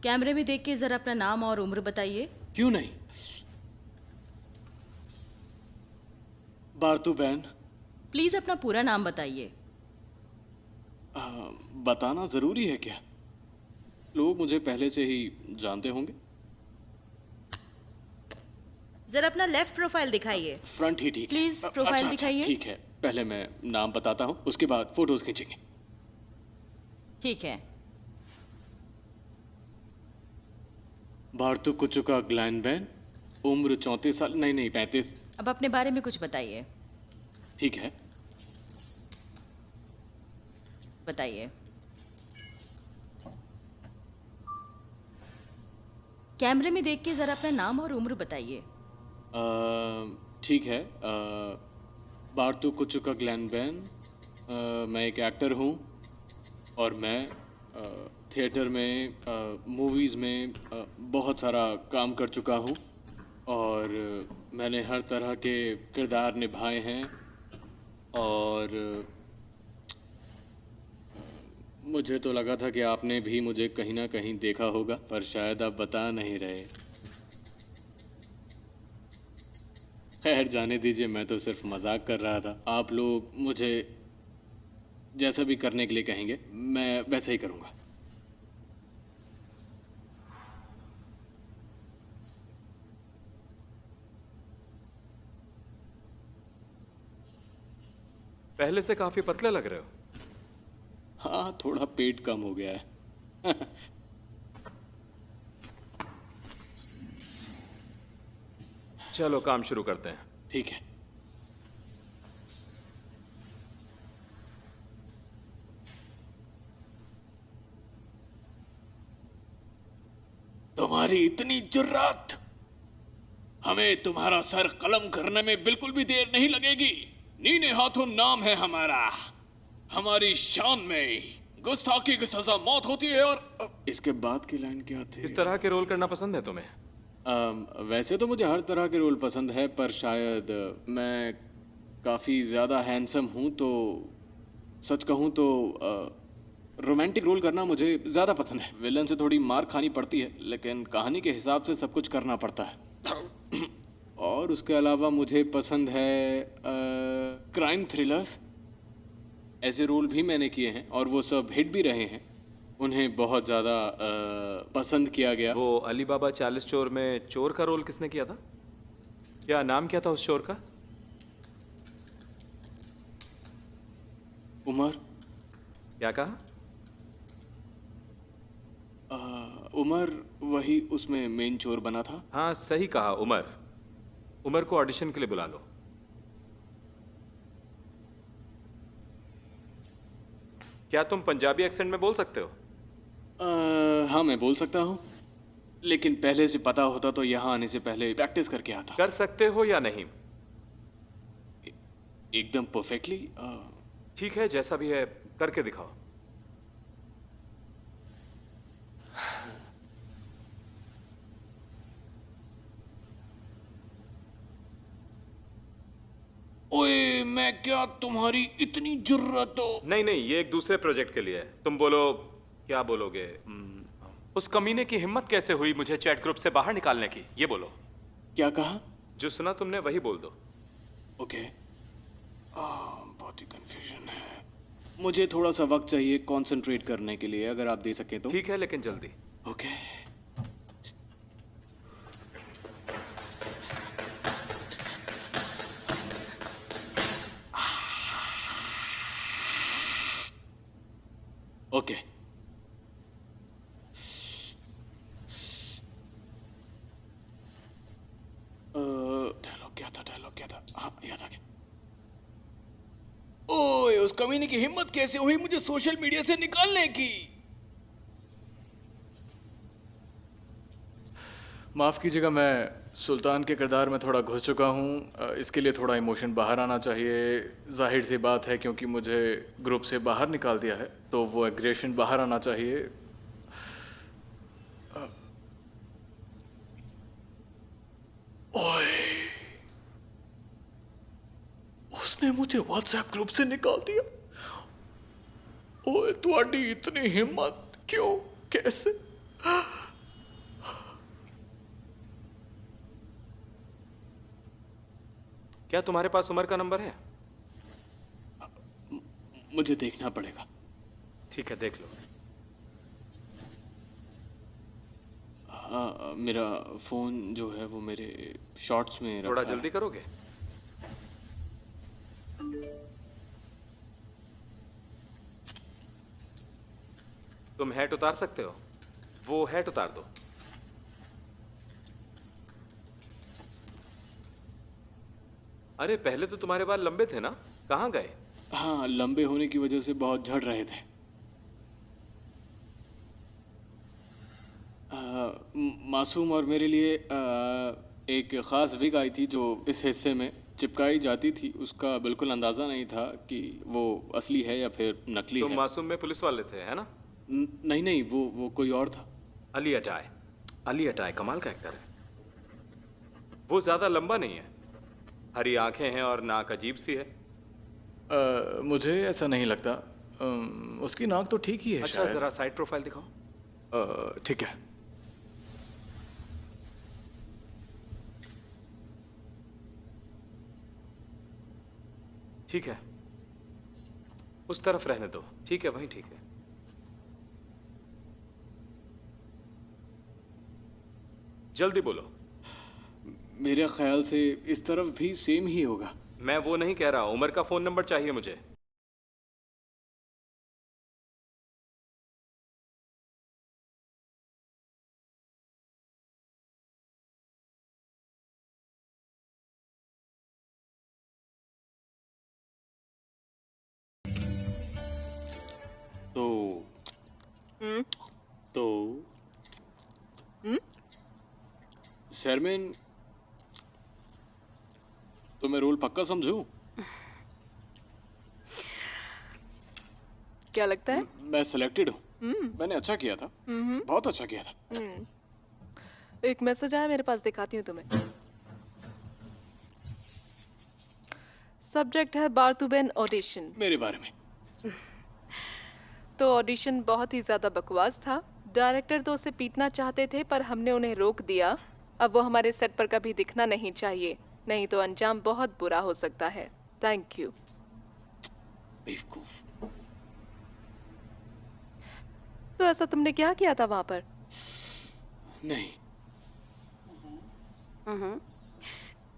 कैमरे में देख के जरा अपना नाम और उम्र बताइए। क्यों नहीं? बारतू बैन। प्लीज अपना पूरा नाम बताइए। बताना जरूरी है क्या? लोग मुझे पहले से ही जानते होंगे। जरा अपना लेफ्ट प्रोफाइल दिखाइए। फ्रंट ही ठीक है। प्लीज प्रोफाइल अच्छा, दिखाइए। ठीक है, पहले मैं नाम बताता हूँ, उसके बाद फोटोज खींचेंगे। ठीक है। बारतू कुचुका ग्लैन बैन, उम्र 34 साल, नहीं 35। अब अपने बारे में कुछ बताइए। ठीक है। बताइए। कैमरे में देख के जरा अपना नाम और उम्र बताइए। ठीक है। बारतू कुचुका ग्लैन बैन, मैं एक एक्टर हूँ और मैं थिएटर में, मूवीज़ में बहुत सारा काम कर चुका हूँ और मैंने हर तरह के किरदार निभाए हैं और मुझे तो लगा था कि आपने भी मुझे कहीं ना कहीं देखा होगा, पर शायद आप बता नहीं रहे। खैर जाने दीजिए, मैं तो सिर्फ मजाक कर रहा था। आप लोग मुझे जैसा भी करने के लिए कहेंगे मैं वैसा ही करूँगा। पहले से काफी पतले लग रहे हो। हाँ, थोड़ा पेट कम हो गया है। चलो काम शुरू करते हैं। ठीक है। तुम्हारी इतनी जुर्रत! हमें तुम्हारा सर कलम करने में बिल्कुल भी देर नहीं लगेगी। नीने हाथों नाम है हमारा। हमारी शान में गुस्ताखी की सजा मौत होती है। और इसके बाद की लाइन क्या थी? इस तरह के रोल करना पसंद है तुम्हें? वैसे तो मुझे हर तरह के रोल पसंद है, पर शायद मैं काफ़ी ज़्यादा हैंडसम हूँ, तो सच कहूँ तो रोमांटिक रोल करना मुझे ज़्यादा पसंद है। विलन से थोड़ी मार खानी पड़ती है, लेकिन कहानी के हिसाब से सब कुछ करना पड़ता है। और उसके अलावा मुझे पसंद है क्राइम थ्रिलर्स। ऐसे रोल भी मैंने किए हैं और वो सब हिट भी रहे हैं। उन्हें बहुत ज़्यादा पसंद किया गया। वो अली बाबा 40 चोर में चोर का रोल किसने किया था? क्या नाम क्या था उस चोर का? उमर। क्या कहा? उमर, वही उसमें मेन चोर बना था। हाँ सही कहा, उमर। उमर को ऑडिशन के लिए बुला लो। क्या तुम पंजाबी एक्सेंट में बोल सकते हो? हाँ, मैं बोल सकता हूँ, लेकिन पहले से पता होता तो यहाँ आने से पहले प्रैक्टिस करके आता। कर सकते हो या नहीं? एकदम परफेक्टली। ठीक है, जैसा भी है करके दिखाओ। ओए, मैं क्या तुम्हारी इतनी जुर्रत हो? नहीं, ये एक दूसरे प्रोजेक्ट के लिए है। तुम बोलो, क्या बोलोगे? उस कमीने की हिम्मत कैसे हुई मुझे चैट ग्रुप से बाहर निकालने की, ये बोलो। क्या कहा? जो सुना तुमने वही बोल दो। ओके। बहुत ही कंफ्यूजन है। मुझे थोड़ा सा वक्त चाहिए कंसंट्रेट करने के लिए, अगर आप दे सके तो। ठीक है, लेकिन जल्दी। ओके। ओके। डायलॉग क्या था? हाँ, याद आ गया। ओए, उस कमीने की हिम्मत कैसे हुई मुझे सोशल मीडिया से निकालने की? माफ़ कीजिएगा, मैं सुल्तान के किरदार में थोड़ा घुस चुका हूँ। इसके लिए थोड़ा इमोशन बाहर आना चाहिए। जाहिर सी बात है, क्योंकि मुझे ग्रुप से बाहर निकाल दिया है, तो वो एग्रेशन बाहर आना चाहिए। ओए, उसने मुझे व्हाट्सएप ग्रुप से निकाल दिया। ओए, तुम्हारी इतनी हिम्मत क्यों? कैसे? क्या तुम्हारे पास उमर का नंबर है? मुझे देखना पड़ेगा। ठीक है, देख लो। हाँ, मेरा फ़ोन जो है वो मेरे शॉर्ट्स में थोड़ा रखा जल्दी है। करोगे? तुम हैट उतार सकते हो? वो हैट उतार दो। अरे पहले तो तुम्हारे बाल लंबे थे ना, कहाँ गए? हाँ, लंबे होने की वजह से बहुत झड़ रहे थे। मासूम और मेरे लिए एक ख़ास विग आई थी जो इस हिस्से में चिपकाई जाती थी। उसका बिल्कुल अंदाज़ा नहीं था कि वो असली है या फिर नकली तुम है। मासूम में पुलिस वाले थे, है ना? नहीं नहीं, वो कोई और था। अली अटाई। अली अटाई कमाल का एक्टर है। वो ज्यादा लंबा नहीं है, हरी आंखें हैं और नाक अजीब सी है। मुझे ऐसा नहीं लगता। उसकी नाक तो ठीक ही है अच्छा, शायद। जरा साइड प्रोफाइल दिखाओ। ठीक है। ठीक है, उस तरफ रहने दो। ठीक है, वहीं ठीक है। जल्दी बोलो। मेरे ख्याल से इस तरफ भी सेम ही होगा। मैं वो नहीं कह रहा, उमर का फोन नंबर चाहिए मुझे। तो तो शर्मिन, तो मैं रोल पक्का समझूं? क्या लगता है? मैं सिलेक्टेड हूँ। मैंने अच्छा किया था, बहुत अच्छा किया था। एक मैसेज आया मेरे पास, दिखाती हूँ तुम्हें। सब्जेक्ट है बारतुबेन ऑडिशन। मेरे बारे में। तो ऑडिशन बहुत ही ज्यादा बकवास था। डायरेक्टर तो उसे पीटना चाहते थे पर हमने उन्हें रोक दिया। अब वो हमारे सेट पर कभी दिखना नहीं चाहिए, नहीं तो अंजाम बहुत बुरा हो सकता है। Thank you. बेवकूफ। तो ऐसा तुमने क्या किया था वहां पर? नहीं,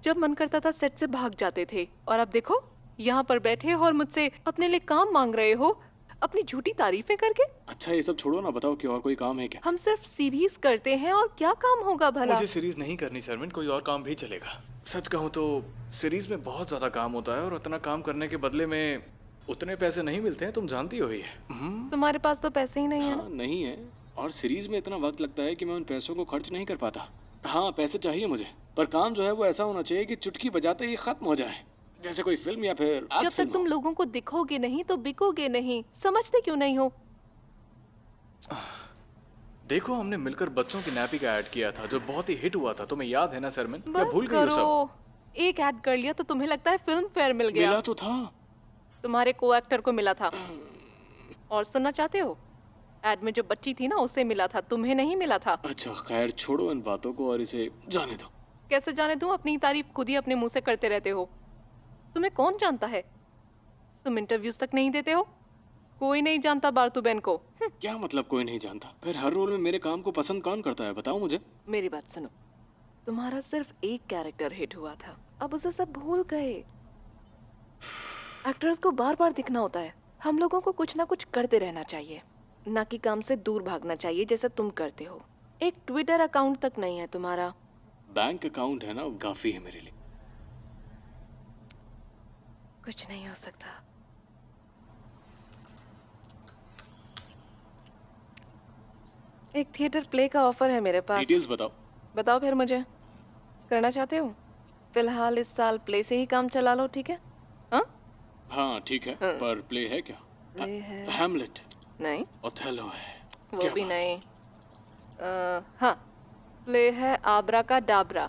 जब मन करता था सेट से भाग जाते थे, और अब देखो यहाँ पर बैठे हो और मुझसे अपने लिए काम मांग रहे हो, अपनी झूठी तारीफें करके। अच्छा ये सब छोड़ो ना, बताओ कि और कोई काम है क्या? हम सिर्फ सीरीज करते हैं और क्या काम होगा भला? मुझे सीरीज नहीं करनी शर्मिन, कोई और काम भी चलेगा। सच कहूँ तो सीरीज में बहुत ज्यादा काम होता है और उतना काम करने के बदले में उतने पैसे नहीं मिलते हैं, तुम जानती हो ही है। तुम्हारे पास तो पैसे ही नहीं है ना? हाँ नहीं है, और सीरीज में इतना वक्त लगता है कि मैं उन पैसों को खर्च नहीं कर पाता। हाँ पैसे चाहिए मुझे, पर काम जो है वो ऐसा होना चाहिए कि चुटकी बजाते ही खत्म हो जाए, जैसे कोई फिल्म या फिर जब एक्शन तक तुम लोगों को दिखोगे नहीं तो बिकोगे नहीं। समझते क्यों नहीं हो? देखो हमने मिलकर बच्चों की नैपी का ऐड किया था जो बहुत ही हिट हुआ था, तुम्हें याद है ना शर्मिन? या बस भूल गई हो सब? करो। एक ऐड कर लिया तो तुम्हें लगता है फिल्म फेयर मिल गया? मिला तो था। तुम्हारे को एक्टर को मिला था। और सुनना चाहते हो? एड में जो बच्ची थी ना उसे मिला था, तुम्हें नहीं मिला था। अच्छा खैर छोड़ो इन बातों को और इसे जाने दो। कैसे जाने दूं? अपनी तारीफ खुद ही अपने मुंह से करते रहते हो। तुम्हें कौन जानता है? तुम इंटरव्यूज तक नहीं देते हो। कोई नहीं जानता बारतुबेन को। क्या मतलब कोई नहीं जानता? फिर हर रोल में मेरे काम को पसंद कौन करता है, बताओ मुझे। मेरी बात सुनो, तुम्हारा सिर्फ एक कैरेक्टर हिट हुआ था, अब उसे सब भूल गए। एक्टर्स को बार बार दिखना होता है। हम लोगों को कुछ ना कुछ करते रहना चाहिए, ना कि काम से दूर भागना चाहिए जैसे तुम करते हो। एक ट्विटर अकाउंट तक नहीं है तुम्हारा। बैंक अकाउंट है ना, वो काफी है मेरे लिए। कुछ नहीं हो सकता। एक थिएटर प्ले का ऑफर है मेरे पास। डिटेल्स बताओ। बताओ फिर मुझे, करना चाहते हो? फिलहाल इस साल प्ले से ही काम चला लो, ठीक है? हाँ हाँ ठीक है, पर प्ले है क्या? प्ले है? हैमलेट, नहीं, ओथेलो है। वो क्या भी बात? नहीं। हाँ, प्ले है आबरा का डाबरा।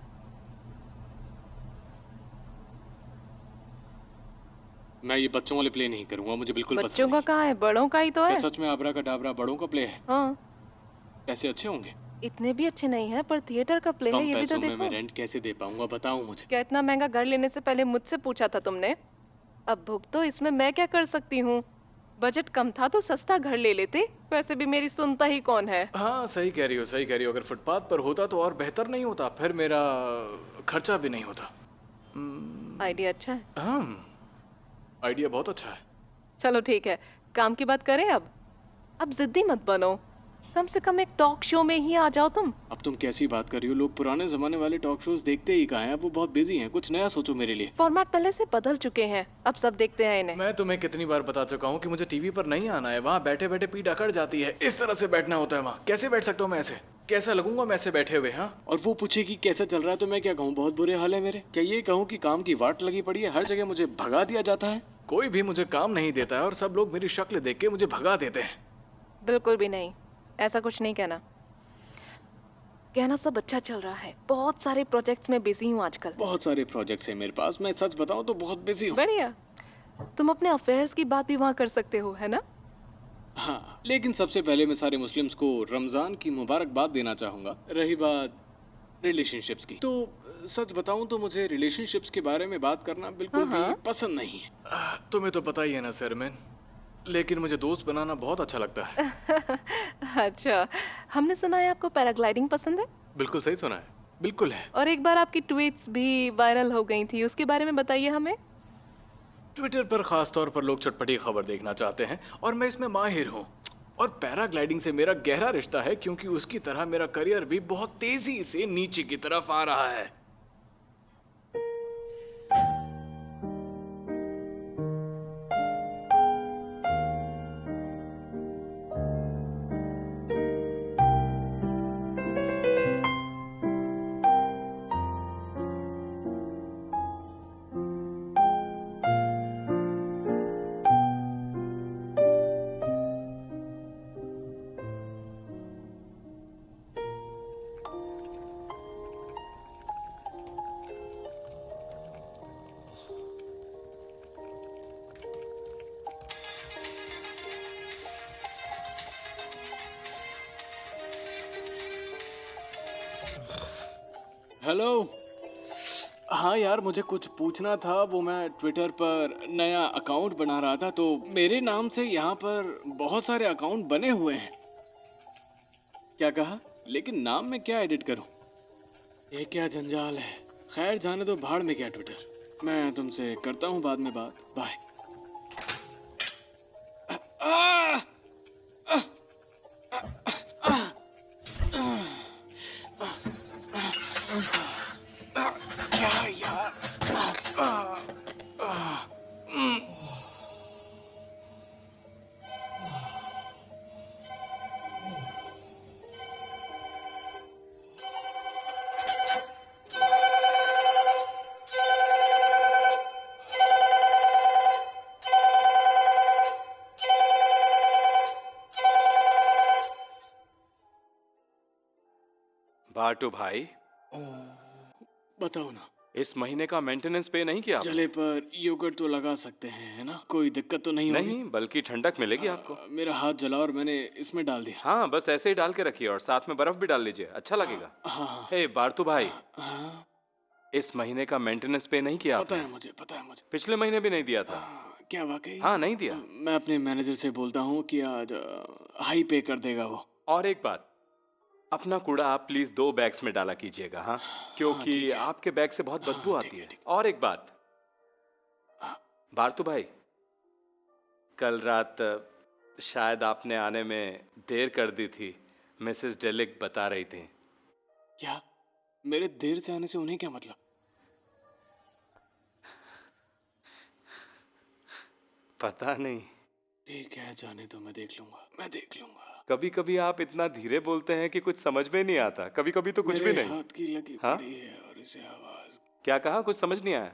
मैं ये बच्चों वाले प्ले नहीं करूंगा, मुझे बिल्कुल बच्चों पसंद का नहीं। कहाँ है, बड़ों का ही तो है। क्या सच में आबरा का डाबरा बड़ों का प्ले है? हाँ, पैसे अच्छे होंगे? इतने भी अच्छे नहीं हैं, पर थिएटर का प्ले है, कम ये भी तो पैसों में देखो। मैं रेंट कैसे दे पाऊंगा बताओ मुझे। क्या इतना महंगा घर लेने से पहले मुझसे पूछा था तुमने? अब भुगतो, इसमें मैं क्या कर सकती हूँ? बजट कम था तो सस्ता घर ले लेते। वैसे भी मेरी सुनता ही कौन है। हाँ सही कह रही हो, सही कह रही हो। अगर फुटपाथ पर होता तो और बेहतर नहीं होता, फिर मेरा खर्चा भी नहीं होता। आइडिया अच्छा है। हाँ, आइडिया बहुत अच्छा है। चलो ठीक है, काम की बात करें अब जिद्दी मत बनो। कम से कम एक टॉक शो में ही आ जाओ तुम। अब तुम कैसी बात कर रही हो? लोग पुराने जमाने वाले टॉक शोज देखते ही कहाँ हैं? अब वो बहुत बिजी हैं। कुछ नया सोचो मेरे लिए। फॉर्मेट पहले से बदल चुके हैं, अब सब देखते हैं इन्हें। मैं तुम्हें कितनी बार बता चुका हूँ कि मुझे टीवी पर नहीं आना है। वहाँ बैठे बैठे पीठ अकड़ जाती है। इस तरह से बैठना होता है वहाँ। कैसे बैठ सकता हूँ मैं ऐसे? कैसा लगूंगा मैं ऐसे बैठे हुए? हाँ, और वो पूछेगी कैसा चल रहा है तो मैं क्या कहूँ? बहुत बुरे हाल है मेरे। क्या ये कहूँ कि काम की वाट लगी पड़ी है, हर जगह मुझे भगा दिया जाता है? कोई भी मुझे काम नहीं देता है और सब लोग मेरी शक्ल देख के मुझे भगा देते हैं। बिल्कुल भी नहीं, ऐसा कुछ नहीं कहना। कहना सब अच्छा चल रहा है। बहुत सारे प्रोजेक्ट्स में बिजी हूँ आजकल। बहुत सारे प्रोजेक्ट्स हैं मेरे पास। मैं सच बताऊं तो बहुत बिजी हूँ। बढ़िया, तुम अपने अफेयर्स की बात भी वहाँ कर सकते हो, है ना? हाँ, लेकिन सबसे पहले मैं सारे मुस्लिम्स को रमजान की मुबारकबाद देना चाहूँगा। रही बात रिलेशनशिप्स की, तो सच बताऊं तो मुझे रिलेशनशिप्स के बारे में बात करना बिल्कुल भी पसंद नहीं है। तुम्हें तो पता ही है ना सरमैन, लेकिन मुझे दोस्त बनाना बहुत अच्छा लगता है। अच्छा, हमने सुना है आपको पैराग्लाइडिंग पसंद है। बिल्कुल सही सुना है, बिल्कुल है। और एक बार आपकी ट्वीट्स भी वायरल हो गई थी, उसके बारे में बताइए हमें। ट्विटर पर खास तौर पर लोग चटपटी खबर देखना चाहते हैं और मैं इसमें माहिर हूँ। और पैराग्लाइडिंग से मेरा गहरा रिश्ता है, क्योंकि उसकी तरह मेरा करियर भी बहुत तेजी से नीचे की तरफ आ रहा है। हेलो। हाँ यार, मुझे कुछ पूछना था। वो मैं ट्विटर पर नया अकाउंट बना रहा था, तो मेरे नाम से यहाँ पर बहुत सारे अकाउंट बने हुए हैं। क्या कहा? लेकिन नाम में क्या एडिट करूँ? ये क्या जंजाल है। खैर जाने दो, भाड़ में क्या ट्विटर। मैं तुमसे करता हूँ बाद में बात। बाय। क्या यार? बाटू भाई, बताओ ना। इस महीने का मेंटेनेंस पे नहीं किया आपने? जले पर योगर्ट तो लगा सकते हैं, है ना? कोई दिक्कत तो नहीं होगी? नहीं, बल्कि ठंडक मिलेगी आपको। मेरा हाथ जला और मैंने इसमें डाल दिया। हाँ, बस ऐसे ही डाल के रखिए और साथ में बर्फ भी डाल लीजिए, अच्छा लगेगा। हाँ हे बारतू भाई, हाँ, इस महीने का मेंटेनेंस पे नहीं किया पता आपने? है मुझे, पता है मुझे। पिछले महीने भी नहीं दिया था। क्या वाकई? हाँ, नहीं दिया। मैं अपने मैनेजर से बोलता हूँ कि आज हाई पे कर देगा वो। और एक बात, अपना कूड़ा आप प्लीज 2 बैग्स में डाला कीजिएगा। हाँ, क्योंकि आपके बैग से बहुत बदबू आती है। और एक बात, बारतू भाई, कल रात शायद आपने आने में देर कर दी थी, मिसेस डेलिक बता रही थी। क्या? मेरे देर से आने से उन्हें क्या मतलब? पता नहीं। ठीक है, जाने दो, मैं देख लूंगा, मैं देख लूंगा। कभी कभी आप इतना धीरे बोलते हैं कि कुछ समझ में नहीं आता। कभी कभी तो कुछ भी मेरे नहीं। हाथ की लगी हाँ? पड़ी है और इसे आवाज। क्या कहा? कुछ समझ नहीं आया।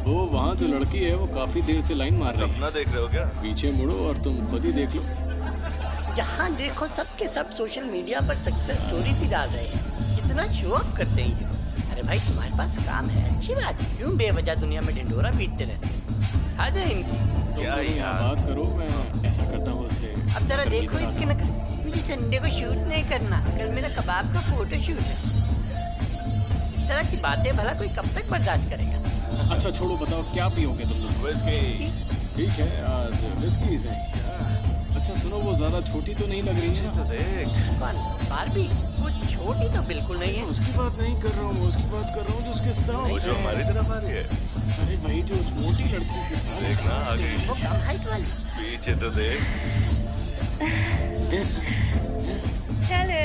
वो वहाँ जो लड़की है वो काफी देर से लाइन मार रही है। सपना देख रहे हो क्या? पीछे मुड़ो और तुम खुद ही देख लो। जहाँ देखो सबके सब सोशल मीडिया पर सक्सेस स्टोरीज ही डाल रहे हैं। कितना शो ऑफ करते हैं ये लोग। अरे भाई तुम्हारे पास काम है, अच्छी बात है, क्यों बेवजह दुनिया में ढिंढोरा पीटते रहते हैं? हद है इनकी। क्या तुम यहाँ यार? बात करो, मैं ऐसा करता हूँ उससे। अब जरा देखो इसके नखरे। मुझे संडे को शूट नहीं करना, कल मेरा कबाब का फोटो शूट है। इस तरह की बातें भला कोई कब तक बर्दाश्त करेगा? अच्छा छोड़ो, बताओ क्या पियोगे तुम लोग? विस्की। ठीक है, आज विस्की से। अच्छा सुनो, वो ज्यादा छोटी तो नहीं लग रही है तो ना? देख। कौन? बारबी? वो छोटी तो बिल्कुल नहीं है। उसकी बात नहीं कर रहा हूँ, उसकी बात कर रहा हूँ जो उसके साथ वो जो है। हमारी तरफ आ रही है। अरे भाई जो उस मोटी लड़की के साथ देखना आ गई। वो कम हाइट वाली। पीछे तो देख। हेलो।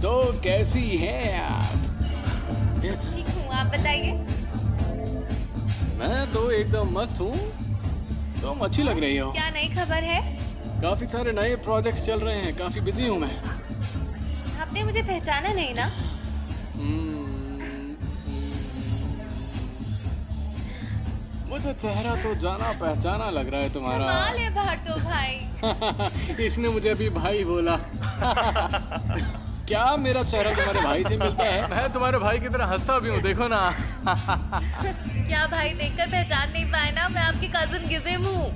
तो कैसी है आप? ठीक हूँ, आप बताइए। मैं तो एकदम मस्त हूँ। तुम अच्छी लग रही हो। क्या नई खबर है? काफी सारे नए प्रोजेक्ट्स चल रहे हैं, काफी बिजी हूँ मैं। आपने मुझे पहचाना नहीं ना? मुझे चेहरा तो जाना पहचाना लग रहा है तुम्हारा। कमाल है भार्तो भाई। इसने मुझे अभी भाई बोला। क्या मेरा चेहरा तुम्हारे भाई से मिलता है? मैं तुम्हारे भाई की तरह हंसता भी हूँ, देखो ना। क्या भाई देखकर पहचान नहीं पाए ना? मैं आपकी कजिन गिजिम हूँ।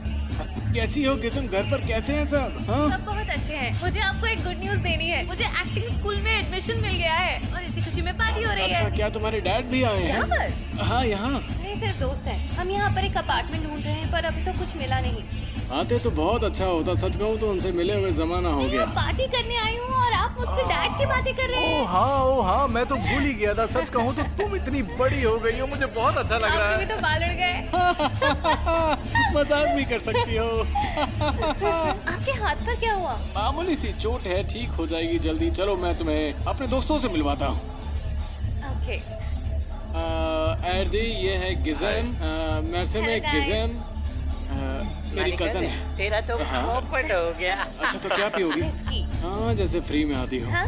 कैसी हो किस्म? घर पर कैसे हैं सब? हाँ? सब बहुत अच्छे हैं। मुझे आपको एक गुड न्यूज देनी है। मुझे एक्टिंग स्कूल में एडमिशन मिल गया है और इसी खुशी में पार्टी हो रही अच्छा, है। क्या तुम्हारे डैड भी आए यहाँ हैं? पर? हाँ यहाँ। नहीं, सिर्फ दोस्त है। हम यहाँ पर एक अपार्टमेंट ढूंढ रहे हैं पर अभी तो कुछ मिला नहीं। आते तो बहुत अच्छा होता, सच कहूँ तो उनसे मिले हुए जमाना हो मैं गया। यहाँ पार्टी करने आई हूँ और आप मुझसे डैड की बातें कर रहे हैं। ओ हाँ, मैं तो भूल ही गया था। सच कहूँ तो तुम इतनी बड़ी हो गई हो, मुझे बहुत अच्छा लग रहा आपके भी है। तो बाल उड़ गए। मजाक भी कर सकती हो। आपके हाथ पर क्या हुआ? मामूली सी चोट है, ठीक हो जाएगी जल्दी। चलो मैं तुम्हें अपने दोस्तों से मिलवाता हूँ। ओके। एर्दी, ये है गिज़म। मेरे में Hello, guys. गिज़म मेरी कजन है। तेरा तो पोपट हो गया। अच्छा तो क्या पियोगी? विस्की। हाँ जैसे फ्री में आती हो। हाँ?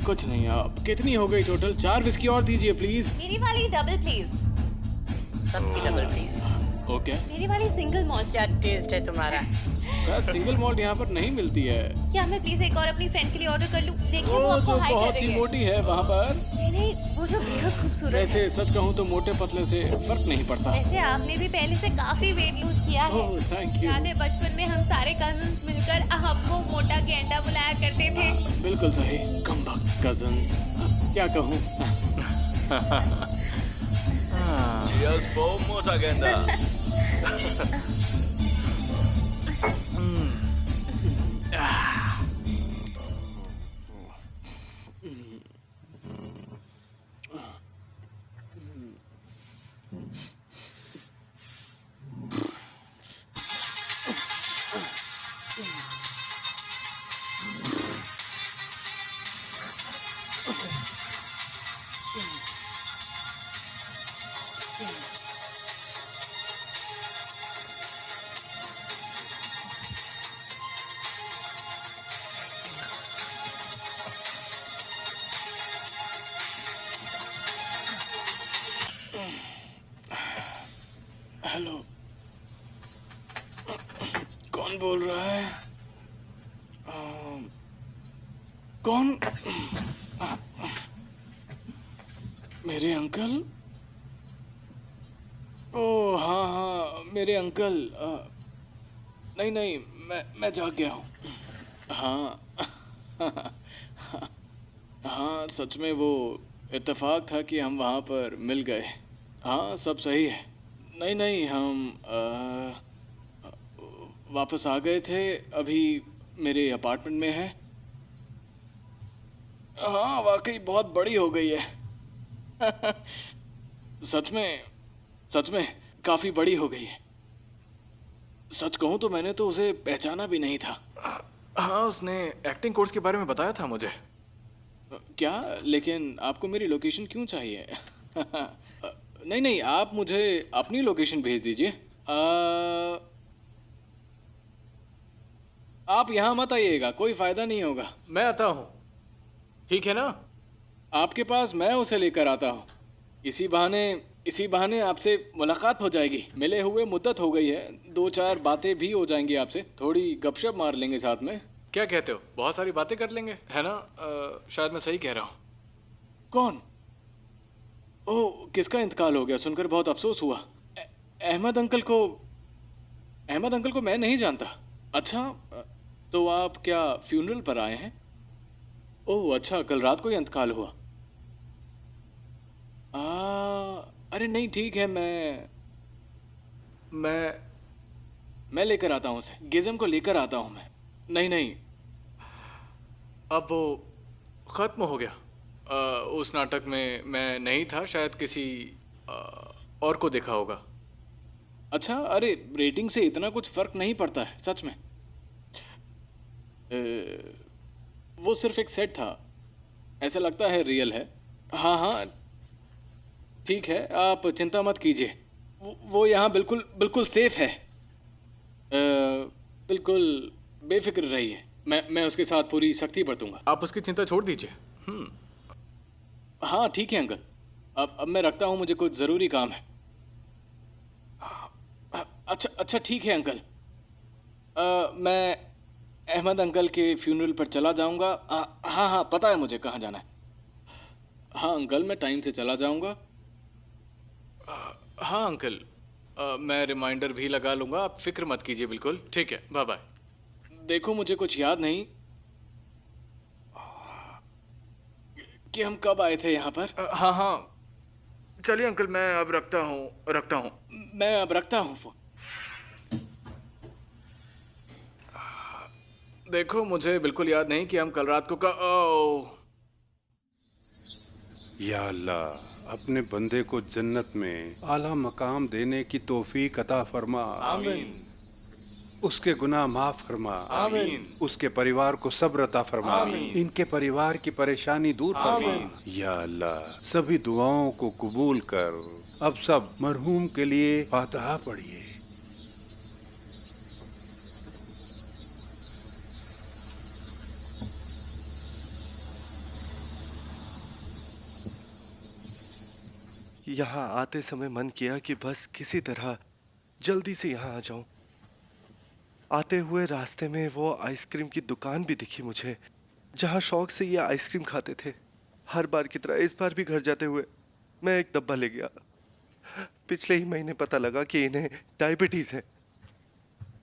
कुछ नहीं, आप कितनी हो गई टोटल? 4 विस्की और दीजिए प्लीज। मेरी वाली डबल प्लीज। सबकी डबल प्लीज। ओके। मेरी वाली सिंगल मॉल्ट। क्या टेस्ट है तुम्हारा? शायद सिंगल मॉल्ट यहाँ पर नहीं मिलती है। क्या मैं प्लीज एक और अपनी फ्रेंड के लिए ऑर्डर कर लूं? देखिए वो वो आपको तो हाई कर बहुत रही ही है। मोटी है वहाँ पर। नहीं नहीं, वो जो बेहद खूबसूरत है। वैसे सच कहूँ तो मोटे पतले से फर्क नहीं पड़ता। वैसे आपने भी पहले से काफी वेट लूज किया है। Oh thank you. याद है बचपन में हम सारे कजिन्स मिलकर आपको मोटा गेंडा बुलाया करते थे। बिल्कुल सही। कम वक्त कजन्स, क्या कहूँ। Cheers for मोटा गेंदा। हेलो, कौन बोल रहा है? कौन? मेरे अंकल? ओह हाँ हाँ, मेरे अंकल। नहीं नहीं, मैं जाग गया हूँ। हाँ हाँ, सच में वो इत्तेफाक था कि हम वहाँ पर मिल गए। हाँ सब सही है। नहीं नहीं, हम वापस आ गए थे, अभी मेरे अपार्टमेंट में है। हाँ वाकई बहुत बड़ी हो गई है। सच में काफ़ी बड़ी हो गई है। सच कहूँ तो मैंने तो उसे पहचाना भी नहीं था। हाँ, उसने एक्टिंग कोर्स के बारे में बताया था मुझे। क्या? लेकिन आपको मेरी लोकेशन क्यों चाहिए? नहीं नहीं, आप मुझे अपनी लोकेशन भेज दीजिए। आप यहाँ मत आइएगा, कोई फ़ायदा नहीं होगा। मैं आता हूँ, ठीक है ना? आपके पास मैं उसे लेकर आता हूँ। इसी बहाने इसी बहाने आपसे मुलाकात हो जाएगी। मिले हुए मुद्दत हो गई है, 2-4 बातें भी हो जाएंगी आपसे, थोड़ी गपशप मार लेंगे साथ में। क्या कहते हो, बहुत सारी बातें कर लेंगे, है ना? शायद मैं सही कह रहा हूँ। कौन? ओह, किसका इंतकाल हो गया? सुनकर बहुत अफसोस हुआ। अहमद अंकल को मैं नहीं जानता। अच्छा, तो आप क्या फ्यूनरल पर आए हैं? ओह अच्छा, कल रात को ही इंतकाल हुआ। अरे नहीं, ठीक है, मैं लेकर आता हूँ उसे, गिज़म को लेकर आता हूँ मैं। नहीं, अब वो ख़त्म हो गया। उस नाटक में मैं नहीं था, शायद किसी और को देखा होगा। अच्छा, अरे रेटिंग से इतना कुछ फ़र्क नहीं पड़ता है, सच में। वो सिर्फ एक सेट था, ऐसा लगता है रियल है। हाँ, ठीक है, आप चिंता मत कीजिए, वो यहाँ बिल्कुल बिल्कुल सेफ है। बिल्कुल बेफिक्र रहिए, मैं उसके साथ पूरी सख्ती बरतूंगा। आप उसकी चिंता छोड़ दीजिए। हाँ ठीक है अंकल, अब मैं रखता हूँ, मुझे कुछ ज़रूरी काम है। अच्छा ठीक है अंकल, मैं अहमद अंकल के फ्यूनरल पर चला जाऊँगा। हाँ, पता है मुझे कहाँ जाना है। हाँ अंकल, मैं टाइम से चला जाऊँगा। हाँ अंकल, मैं रिमाइंडर भी लगा लूँगा, आप फिक्र मत कीजिए। बिल्कुल ठीक है, बाय बाय। देखो मुझे कुछ याद नहीं कि हम कब आए थे यहाँ पर। हाँ, चलिए अंकल, मैं अब रखता हूँ। मैं अब रखता हूँ फ़ोन। देखो मुझे बिल्कुल याद नहीं कि हम कल रात को या अल्लाह, अपने बंदे को जन्नत में आला मकाम देने की तौफीक अता फरमा। आमीन। उसके गुनाह माफ फरमा। आमीन। उसके परिवार को सब्र अता फरमा। आमीन। इनके परिवार की परेशानी दूर फरमा। या अल्लाह, सभी दुआओं को कबूल कर। अब सब मरहूम के लिए फातिहा पढ़िए। यहाँ आते समय मन किया कि बस किसी तरह जल्दी से यहाँ आ जाऊं। आते हुए रास्ते में वो आइसक्रीम की दुकान भी दिखी मुझे, जहाँ शौक से ये आइसक्रीम खाते थे। हर बार की तरह इस बार भी घर जाते हुए मैं एक डब्बा ले गया। पिछले ही महीने पता लगा कि इन्हें डायबिटीज है।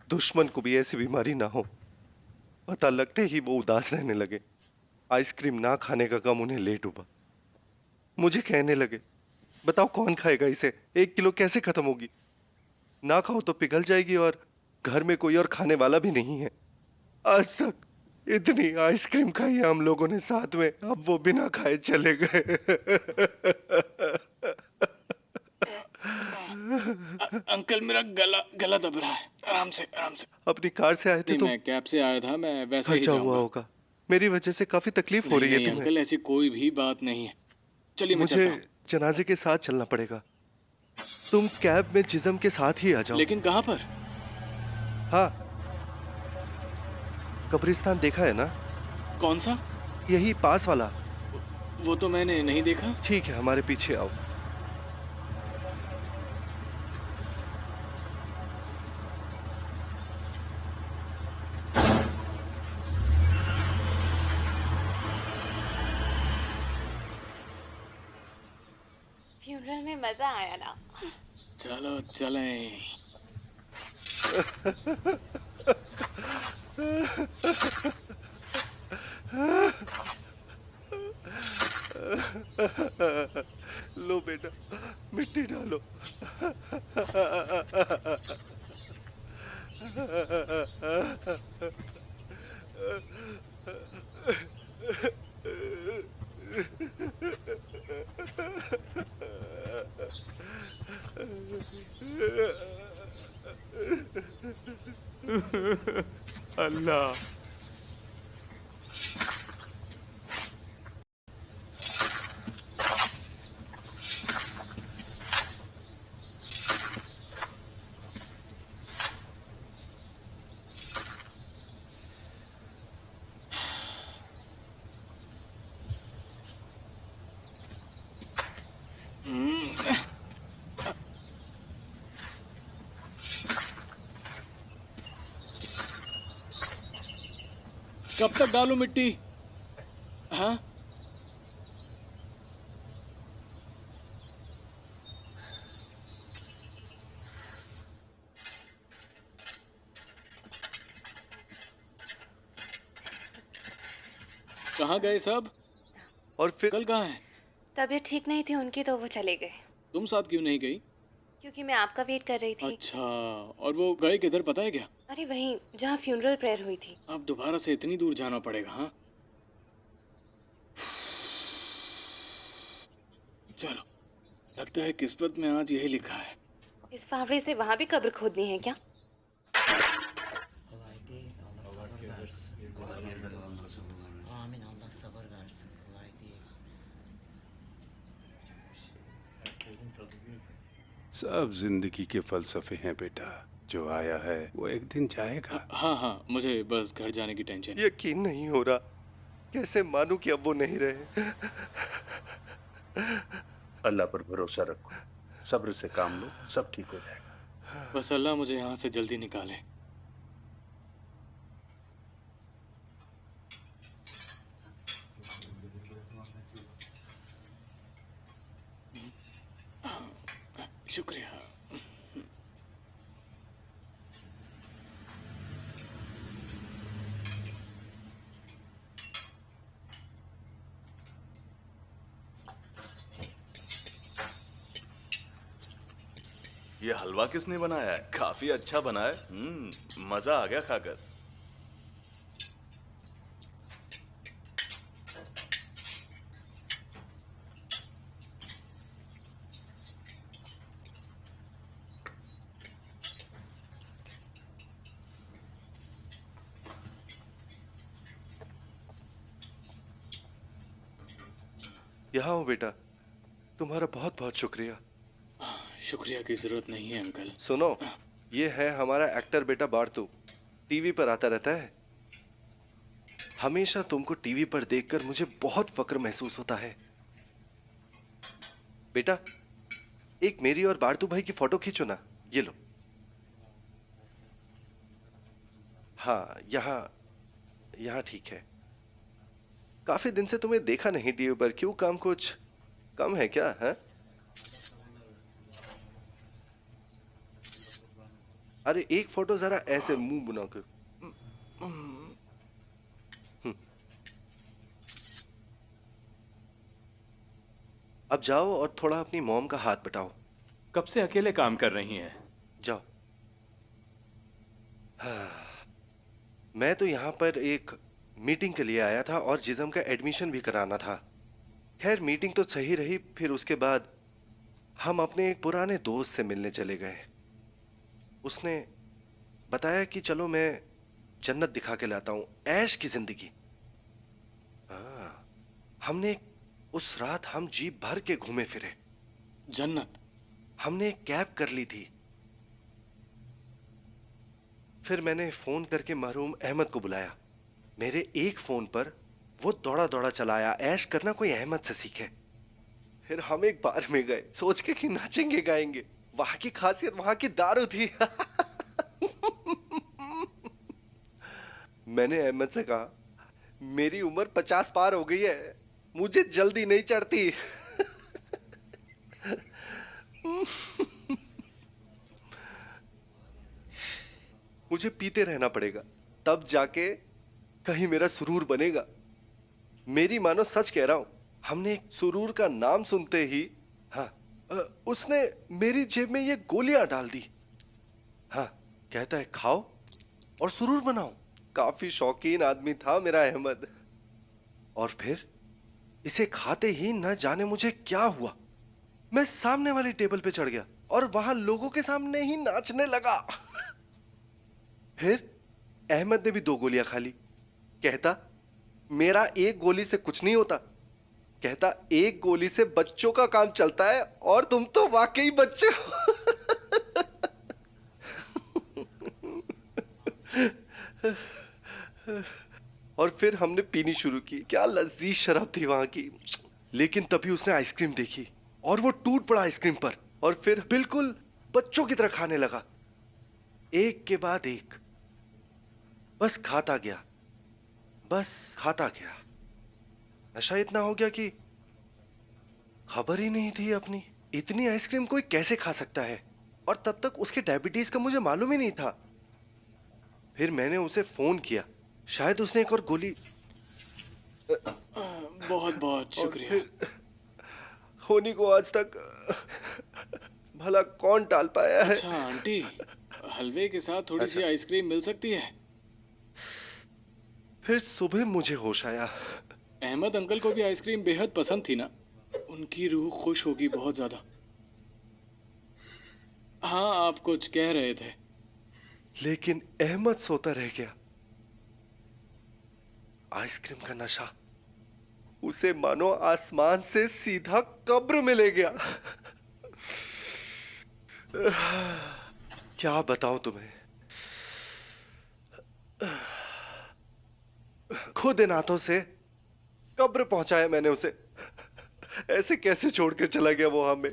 दुश्मन को भी ऐसी बीमारी ना हो। पता लगते ही वो उदास रहने लगे। आइसक्रीम ना खाने का गम उन्हें ले डूबा। मुझे कहने लगे, बताओ कौन खाएगा इसे, 1 किलो कैसे खत्म होगी? ना खाओ तो पिघल जाएगी और घर में कोई और खाने वाला भी नहीं है। आज तक इतनी आइसक्रीम खाई है हम लोगों ने साथ में, अब वो बिना खाए चले गए। अंकल मेरा गला दब रहा है, आराम से। अपनी कार से आए थे तो मैं कैब से आया था, मैं वैसे ही खर्चा हुआ जाऊंगा। होगा। मेरी वजह से काफी तकलीफ हो रही है नहीं तुम्हें। अंकल, ऐसी कोई भी बात नहीं है। चलिए मैं चलता मुझे हूँ। जनाजे के साथ चलना पड़ेगा। तुम कैब में जिस्म के साथ ही आ जाओ। लेकिन कहाँ पर? हाँ, कब्रिस्तान देखा है ना? कौन सा? यही पास वाला। वो तो मैंने नहीं देखा। ठीक है, हमारे पीछे आओ। फ्यूनरल में मजा आया ना? चलो चलें। लो बेटा, मिट्टी डालो। अल्लाह, कब तक डालूं मिट्टी? हाँ? कहाँ गए सब? और फिर कल कहाँ है? तबीयत ठीक नहीं थी उनकी तो वो चले गए। तुम साथ क्यों नहीं गई? क्योंकि मैं आपका वेट कर रही थी। अच्छा, और वो गए किधर पता है क्या? अरे वहीं जहाँ फ्यूनरल प्रेयर हुई थी। अब दोबारा से इतनी दूर जाना पड़ेगा। हाँ, चलो, लगता है किस्मत में आज यही लिखा है। इस फावड़े से वहाँ भी कब्र खोदनी है क्या? सब जिंदगी के फलसफे हैं बेटा, जो आया है वो एक दिन जाएगा। हाँ हाँ, मुझे बस घर जाने की टेंशन है। यकीन नहीं हो रहा, कैसे मानूं कि अब वो नहीं रहे। अल्लाह पर भरोसा रखो, सब्र से काम लो, सब ठीक हो जाएगा। बस अल्लाह मुझे यहाँ से जल्दी निकाले। शुक्रिया। ये हलवा किसने बनाया है? काफी अच्छा बना है। मजा आ गया खाकर। यहाँ हो बेटा, तुम्हारा बहुत बहुत शुक्रिया। शुक्रिया की जरूरत नहीं है अंकल। सुनो, ये है हमारा एक्टर बेटा बारतू, टीवी पर आता रहता है। हमेशा तुमको टीवी पर देखकर मुझे बहुत फक्र महसूस होता है। बेटा, एक मेरी और बारतू भाई की फोटो खींचो ना, ये लो। हाँ, यहाँ ठीक है। काफी दिन से तुम्हें देखा नहीं टीवी पर, क्यों काम कुछ कम है क्या? है? अरे एक फोटो जरा ऐसे मुंह बना के। अब जाओ और थोड़ा अपनी मॉम का हाथ बटाओ। कब से अकेले काम कर रही हैं? जाओ। मैं तो यहाँ पर एक मीटिंग के लिए आया था और जिज्म का एडमिशन भी कराना था। खैर मीटिंग तो सही रही। फिर उसके बाद हम अपने एक पुराने दोस्त से मिलने चले गए। उसने बताया कि चलो मैं जन्नत दिखा के लाता हूँ, ऐश की जिंदगी। हमने उस रात हम जीप भर के घूमे फिरे। जन्नत? हमने एक कैब कर ली थी। फिर मैंने फोन करके मरहूम अहमद को बुलाया। मेरे एक फोन पर वो दौड़ा दौड़ा चलाया, ऐश करना कोई अहमद से सीखे। फिर हम एक बार में गए सोच के कि नाचेंगे गाएंगे। वहां की खासियत वहां की दारू थी। मैंने अहमद से कहा, मेरी उम्र 50 पार हो गई है, मुझे जल्दी नहीं चढ़ती। मुझे पीते रहना पड़ेगा, तब जाके कहीं मेरा सुरूर बनेगा। मेरी मानो सच कह रहा हूं। हमने एक सुरूर का नाम सुनते ही उसने मेरी जेब में ये गोलियां डाल दी। हाँ, कहता है खाओ और सुरूर बनाओ। काफी शौकीन आदमी था मेरा अहमद। और फिर इसे खाते ही न जाने मुझे क्या हुआ, मैं सामने वाली टेबल पे चढ़ गया और वहां लोगों के सामने ही नाचने लगा। फिर अहमद ने भी 2 गोलियां खा ली। कहता मेरा एक गोली से कुछ नहीं होता। कहता एक गोली से बच्चों का काम चलता है और तुम तो वाकई बच्चे हो। और फिर हमने पीनी शुरू की। क्या लजीज शराब थी वहां की। लेकिन तभी उसने आइसक्रीम देखी और वो टूट पड़ा आइसक्रीम पर और फिर बिल्कुल बच्चों की तरह खाने लगा, एक के बाद एक। बस खाता गया। बस खाता गया। नशा इतना हो गया कि खबर ही नहीं थी अपनी। इतनी आइसक्रीम कोई कैसे खा सकता है? और तब तक उसके डायबिटीज का मुझे मालूम ही नहीं था। फिर मैंने उसे फोन किया, शायद उसने एक और गोली। बहुत बहुत शुक्रिया। फिर होनी को आज तक भला कौन टाल पाया है? अच्छा आंटी, हलवे के साथ थोड़ी सी आइसक्रीम मिल सकती है? फिर सुबह मुझे होश आया। अहमद अंकल को भी आइसक्रीम बेहद पसंद थी ना, उनकी रूह खुश होगी बहुत ज्यादा। हाँ, आप कुछ कह रहे थे। लेकिन अहमद सोता रह गया। आइसक्रीम का नशा उसे मानो आसमान से सीधा कब्र में ले गया। क्या बताऊं तुम्हें, खुद इन हाथों से कब्र पहुंचाया मैंने उसे। ऐसे कैसे छोड़कर चला गया वो हमें।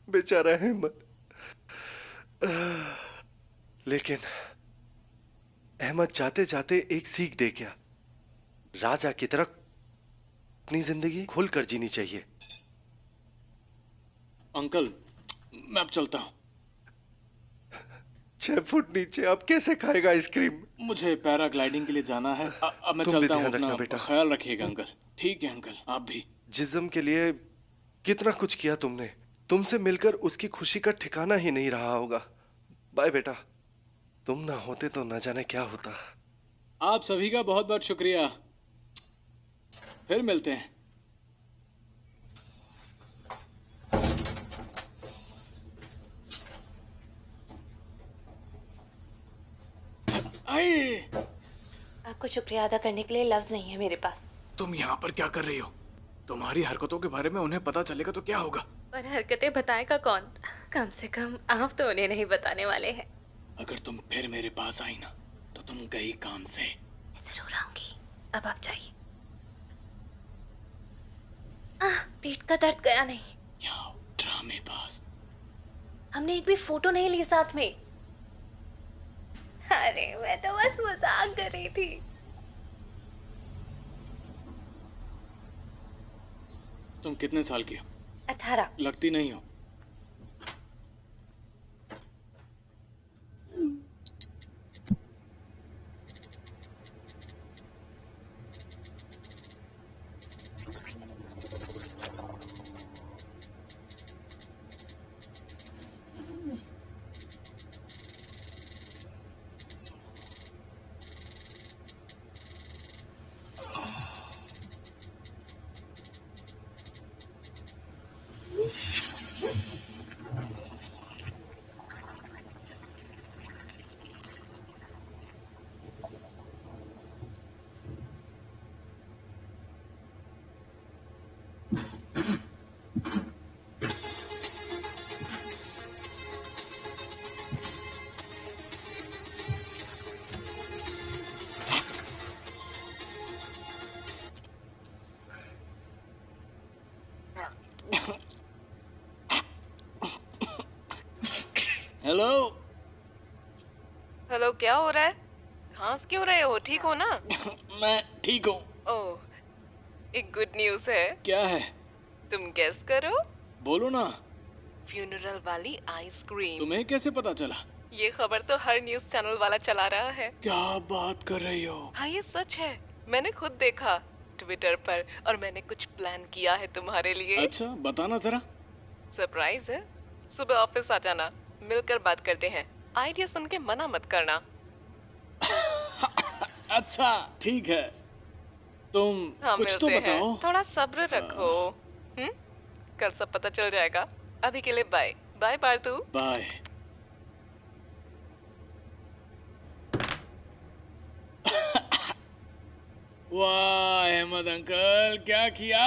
बेचारा अहमद। लेकिन अहमद जाते जाते एक सीख दे गया, राजा की तरह अपनी जिंदगी खुलकर जीनी चाहिए। अंकल, मैं अब चलता हूँ। 6 फुट नीचे अब कैसे खाएगा आइसक्रीम? मुझे पैराग्लाइडिंग के लिए जाना है। अब मैं तुम भी चलता हूँ। ध्यान रखना अपना बेटा। ख्याल रखिएगा अंकल। ठीक है अंकल, आप भी। जिस्म के लिए कितना कुछ किया तुमने। तुमसे मिलकर उसकी खुशी का ठिकाना ही नहीं रहा होगा। बाय बेटा, तुम ना होते तो न जाने क्या होता। आप सभी का बहुत बहुत शुक्रिया। फिर मिलते हैं। आए। आपको शुक्रिया अदा करने के लिए लफ्ज नहीं है मेरे पास। तुम यहाँ पर क्या कर रही हो? तुम्हारी हरकतों के बारे में उन्हें पता चलेगा तो क्या होगा? पर हरकतें बताएगा कौन? कम से कम आप तो उन्हें नहीं बताने वाले हैं। अगर तुम फिर मेरे पास आई ना तो तुम गई काम से। मैं जरूर आऊंगी। अब आप जाइए। पीठ का दर्द गया नहीं। क्या ड्रामेबाज। हमने एक भी फोटो नहीं ली साथ में। अरे मैं तो बस मजाक कर रही थी। तुम कितने साल की हो? 18। लगती नहीं हो। हेलो। हेलो, क्या हो रहा है? खांस क्यों रहे हो? ठीक हो ना? मैं ठीक हूँ। ओह, एक गुड न्यूज़ है। क्या है? तुम गेस करो। बोलो ना। फ्यूनरल वाली आइसक्रीम। तुम्हें कैसे पता चला? ये खबर तो हर न्यूज़ चैनल वाला चला रहा है। क्या बात कर रही हो? हाँ, ये सच है। मैंने खुद देखा ट्विटर पर और मैंने कुछ प्लान किया है तुम्हारे लिए। अच्छा, बताना जरा। सरप्राइज है। सुबह ऑफिस आ जाना, मिलकर बात करते हैं। आइडिया सुन के मना मत करना। अच्छा ठीक है। तुम हाँ, कुछ तो मिलते हैं। बताओ। थोड़ा सब्र रखो। कल सब पता चल जाएगा। अभी के लिए बाय बाय पार्थू। बाय। वाह अहमद अंकल, क्या किया।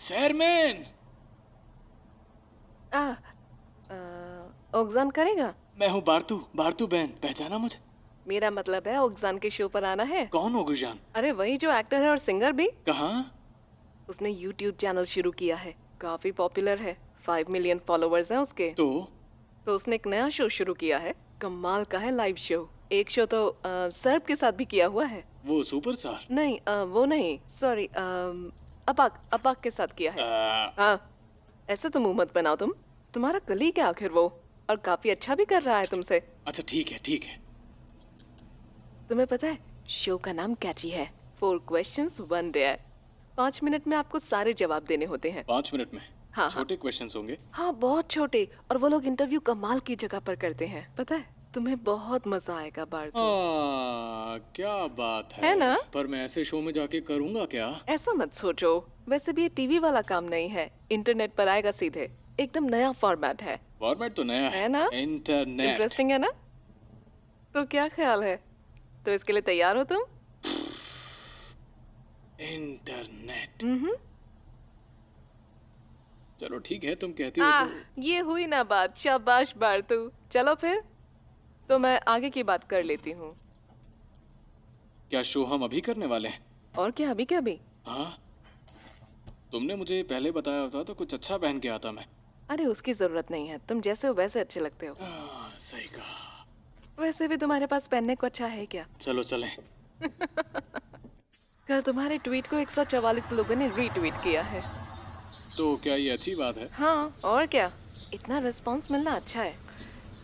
शेरमैन, ओगजान करेगा? मैं हूँ बारतू, बारतू बहन, पहचाना मुझे? मेरा मतलब है ओगजान के शो पर आना है। कौन हो गुजान? अरे वही जो एक्टर है और सिंगर भी। कहाँ? उसने यूट्यूब चैनल शुरू किया है, काफी पॉपुलर है, 5 मिलियन फॉलोअर्स हैं उसके। तो उसने एक नया शो शुरू किया है, कमाल का है लाइव शो। एक शो तो सर्ब के साथ भी किया हुआ है। वो सुपरस्टार? नहीं, वो नहीं, सॉरी, अपाक के साथ किया है। हाँ, ऐसे तो मुंह मत बनाओ तुम, तुम्हारा कलीग है आखिर वो, और काफी अच्छा भी कर रहा है तुमसे। अच्छा ठीक है, ठीक है। तुम्हें पता है शो का नाम कैची है, 4 questions 1 dare। 5 मिनट में आपको सारे जवाब देने होते हैं। 5 मिनट में? हाँ, छोटे क्वेश्चंस होंगे? हाँ, बहुत छोटे, और वो लोग इंटरव्यू कमाल की जगह पर करते हैं। पता है तुम्हें बहुत मजा आएगा बारतू। क्या बात है ना? पर मैं ऐसे शो में जाके करूँगा क्या? ऐसा मत सोचो, वैसे भी ये टीवी वाला काम नहीं है, इंटरनेट पर आएगा सीधे, एकदम नया फॉर्मेट है। फॉर्मेट तो नया है ना? इंटरनेट। इंटरेस्टिंग है ना? तो क्या ख्याल है, तो इसके लिए तैयार हो तुम? इंटरनेट। चलो ठीक है, तुम कहती हो तो। ये हुई ना बात, शाबाश बारतू। चलो फिर, तो मैं आगे की बात कर लेती हूँ। क्या शो हम अभी करने वाले हैं? और क्या, अभी क्या अभी? हाँ, तुमने मुझे पहले बताया होता तो कुछ अच्छा पहन के आता मैं। अरे उसकी जरूरत नहीं है, तुम जैसे हो वैसे अच्छे लगते हो। सही कहा। वैसे भी तुम्हारे पास पहनने को अच्छा है क्या? चलो चलें। कल तुम्हारे ट्वीट को 144 लोगों ने रीट्वीट किया है। तो क्या ये अच्छी बात है? हाँ, और क्या, इतना रिस्पांस मिलना अच्छा है।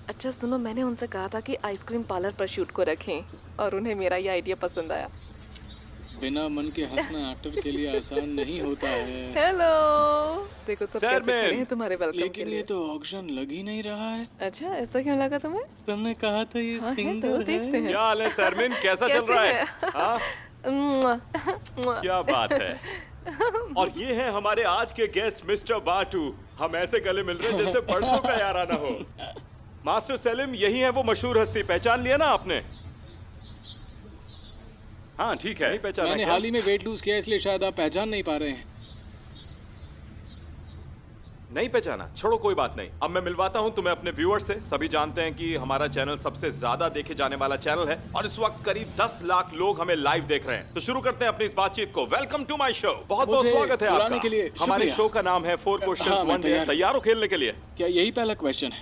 अच्छा सुनो, मैंने उनसे कहा था कि आइसक्रीम पार्लर पर शूट को रखें, और उन्हें मेरा ये आइडिया पसंद आया। बिना मन के हंसना एक्टर के लिए आसान नहीं होता है। हेलो, देखो सब कैसे खड़े हैं तुम्हारे वेलकम के लेकिन लिए। ये तो ऑक्शन लग ही नहीं रहा है। अच्छा, ऐसा क्यों लगा तुम्हें? तुमने कहा था ये हाँ, सिंगर तो देखते हैं। क्या हाल है सरमिन, कैसा चल रहा है? हाँ? क्या बात है। और ये है हमारे आज के गेस्ट मिस्टर बाटू। हम ऐसे गले मिल रहे हैं जैसे परसों का याराना हो। मास्टर सेलिम यही है वो मशहूर हस्ती, पहचान लिया ना आपने? हाँ ठीक है, पहचाना। मैंने हाल ही में वेट लूज किया, इसलिए शायद आप पहचान नहीं पा रहे हैं। नहीं पहचाना, छोड़ो कोई बात नहीं। अब मैं मिलवाता हूं तुम्हें अपने व्यूअर्स से। सभी जानते हैं कि हमारा चैनल सबसे ज्यादा देखे जाने वाला चैनल है, और इस वक्त करीब 10 लाख लोग हमें लाइव देख रहे हैं। तो शुरू करते हैं अपनी इस बातचीत को। वेलकम टू माय शो, बहुत बहुत स्वागत है आपका। के लिए हमारे शुक्रिया। शो का नाम है 4 questions 1 dare। तैयार हो खेलने के लिए? क्या यही पहला क्वेश्चन है?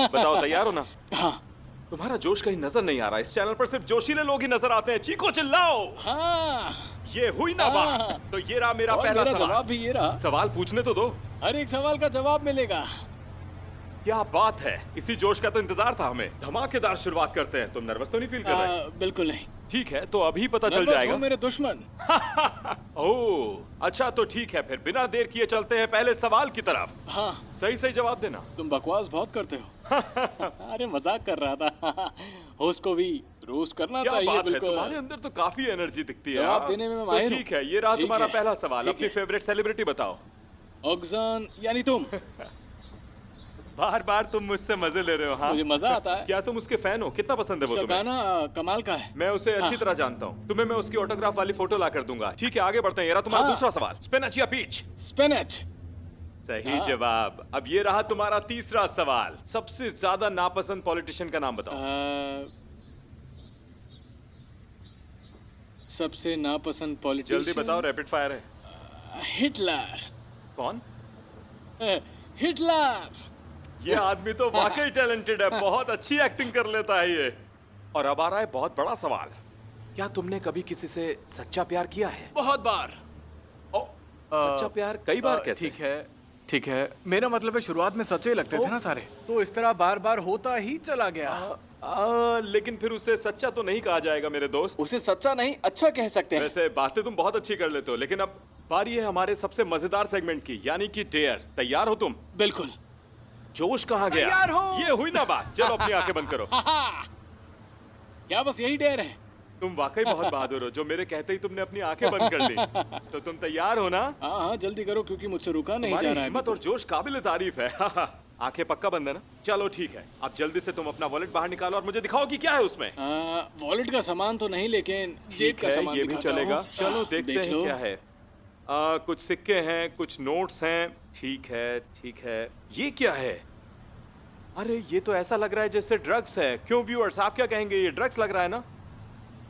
बताओ, तैयार हो ना? हाँ। तुम्हारा जोश कहीं नजर नहीं आ रहा। इस चैनल पर सिर्फ जोशीले लोग ही नजर आते हैं। चीखो चिल्लाओ। हाँ। ये हुई ना बात। तो ये रहा मेरा पहला सवाल। जवाब भी ये रहा। सवाल पूछने तो दो। हर एक सवाल का जवाब मिलेगा। क्या बात है, इसी जोश का तो इंतजार था हमें। धमाकेदार शुरुआत करते हैं। तुम नर्वस तो नहीं फील कर रहे? बिल्कुल नहीं। ठीक है, तो अभी पता चल जाएगा। मेरे दुश्मन। ओह, अच्छा तो ठीक है, फिर बिना देर किए चलते हैं पहले सवाल की तरफ। हाँ, सही सही जवाब देना। तुम बकवास बहुत करते हो। अरे मजाक कर रहा था। होस्ट को भी रोस्ट करना चाहिए। क्या बात है, बिल्कुल। तुम्हारे अंदर तो काफी एनर्जी दिखती है। जवाब देने में मैं माहिर हूं। ठीक है, ये रहा तुम्हारा पहला सवाल। ठीक अपनी है। फेवरेट सेलिब्रिटी बताओ। ऑक्जान यानी तुम। बार बार तुम मुझसे मजे ले रहे हो। हाँ, मुझे मजा आता है। क्या तुम उसके फैन हो? कितना पसंद है वो उसका तुम्हें? गाना कमाल का है। मैं उसे अच्छी तरह जानता हूँ। तुम्हें मैं उसकी ऑटोग्राफ वाली फोटो ला कर दूंगा। ठीक है, आगे बढ़ते हैं। ये रहा तुम्हारा दूसरा सवाल। स्पिनच या पीच? स्पिनच। सही जवाब। अब ये रहा तुम्हारा तीसरा सवाल। सबसे ज्यादा नापसंद पॉलिटिशियन का नाम बताओ। सबसे नापसंद पॉलिटिशियन? जल्दी बताओ, रैपिड फायर है। हिटलर। कौन? हिटलर। ये आदमी तो वाकई टैलेंटेड है, बहुत अच्छी एक्टिंग कर लेता है ये। और अब आ रहा है बहुत बड़ा सवाल। क्या तुमने कभी किसी से सच्चा प्यार किया है? बहुत बार। सच्चा प्यार कई बार कैसे? ठीक है, मेरा मतलब है शुरुआत में सच्चे लगते थे ना सारे, तो इस तरह बार बार होता ही चला गया। लेकिन फिर उसे सच्चा तो नहीं कहा जाएगा मेरे दोस्त। उसे सच्चा नहीं अच्छा कह सकते हैं। वैसे बातें तुम बहुत अच्छी कर लेते हो, लेकिन अब बारी है हमारे सबसे मजेदार सेगमेंट की, यानी कि डेयर। तैयार हो तुम? बिल्कुल। जोश कहाँ गया? तैयार हो। ये हुई ना बात। चलो अपनी आंखें बंद करो। क्या बस यही डेयर है? तुम वाकई बहुत बहादुर हो, जो मेरे कहते ही तुमने अपनी आंखें बंद कर ली। तो तुम तैयार हो ना? हाँ, जल्दी करो क्योंकि मुझसे रुका नहीं तुम्हारी जा रहा है। हिम्मत और जोश काबिल तारीफ है। आंखें पक्का बंद है ना? चलो ठीक है, अब जल्दी से तुम अपना वॉलेट बाहर निकालो और मुझे दिखाओ कि क्या है उसमें। वॉलेट का सामान तो नहीं, लेकिन जेब का सामान ये भी दिखाता चलेगा। हूँ। चलो देखते देख हैं लो। क्या है। कुछ सिक्के हैं, कुछ नोट्स हैं। ठीक है, ठीक है। ये क्या है? अरे ये तो ऐसा लग रहा है जैसे ड्रग्स है। क्यों व्यूअर्स, आप क्या कहेंगे? ये ड्रग्स लग रहा है ना?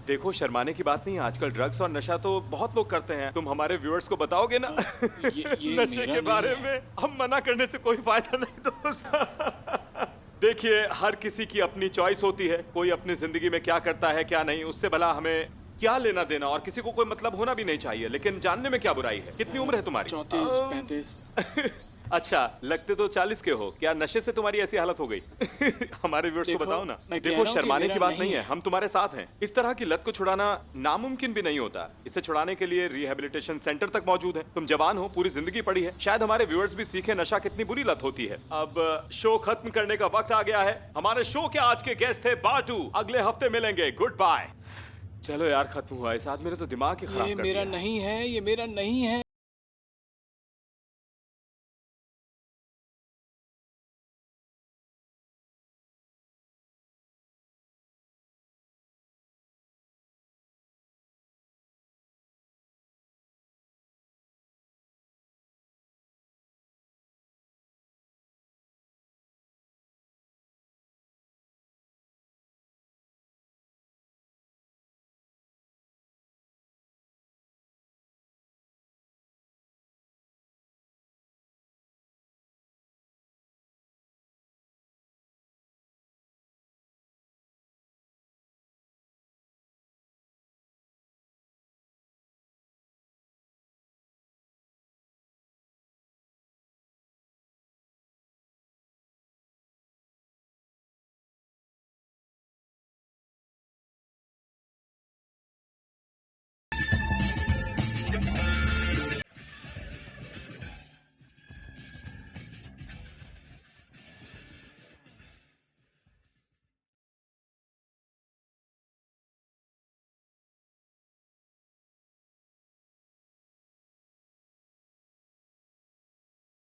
देखो, शर्माने की बात नहीं है, आजकल ड्रग्स और नशा तो बहुत लोग करते हैं। तुम हमारे व्यूअर्स को बताओगे ना ये नशे मेरा के नहीं बारे है। में? हम मना करने से कोई फायदा नहीं दोस्त। देखिए, हर किसी की अपनी चॉइस होती है। कोई अपनी जिंदगी में क्या करता है क्या नहीं, उससे भला हमें क्या लेना देना, और किसी को कोई मतलब होना भी नहीं चाहिए। लेकिन जानने में क्या बुराई है? कितनी उम्र है तुम्हारी? 34 35। अच्छा, लगते तो 40 के हो। क्या नशे से तुम्हारी ऐसी हालत हो गई? हमारे व्यूअर्स को देखो, बताओ ना। मैं कह देखो, रहा हूँ कि शर्माने की मेरा बात नहीं है, हम तुम्हारे साथ हैं। इस तरह की लत को छुड़ाना नामुमकिन भी नहीं होता। इसे छुड़ाने के लिए रिहेबिलिटेशन सेंटर तक मौजूद है। तुम जवान हो, पूरी जिंदगी पड़ी है, शायद हमारे व्यूअर्स भी सीखे नशा कितनी बुरी लत होती है। अब शो खत्म करने का वक्त आ गया है। हमारे शो के आज के गेस्ट थे बाटू। अगले हफ्ते मिलेंगे। Good bye. चलो यार, खत्म हुआ। इस आदमी ने तो दिमाग ही खराब ये कर मेरा दिया। नहीं है, ये मेरा नहीं है।